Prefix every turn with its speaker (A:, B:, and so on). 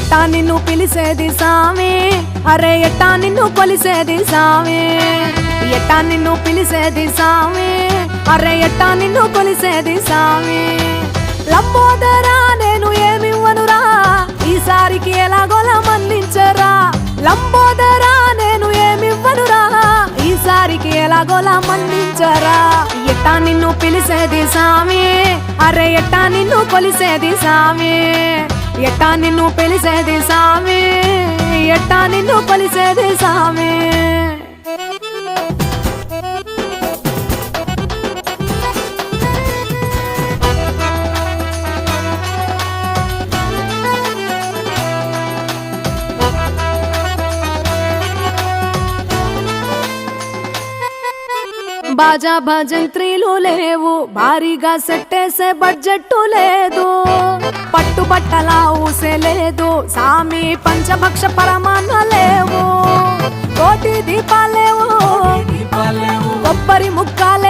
A: ఎట్టా నిన్ను పిలిసేది సామి, అరే ఎట్టా నిన్ను కొలిసేది సామి, ఎట్టా నిన్ను పిలిసేది సామి, అరే ఎట్టా నిన్ను కొలిసేది సామి. లంబోదరా నేను ఏమివ్వనురా, ఈసారికి ఎలాగోలా మన్నించరా. లంబోదరా నేను ఏమివ్వనురా, ఈసారికి ఎలాగోలా మన్నించరా. ఎట్టా నిన్ను పిలిసేది సామి, అరే ఎట్టా నిన్ను కొలిసేది సామి, ఎట్టా నిన్ను పిలిసేది సామి, ఎట్టా నిన్ను కొలిసేది సామి. బాజా భజంత్రీలు లేవు, భారీగా సెట్టేసే బడ్జెట్ లేదు, పట్టుబట్టలా ఊసే లేదు, సామి పంచభక్ష పరమాన్న లేవు, కోటి దీపాలేవు, కొబ్బరి ముక్కాలే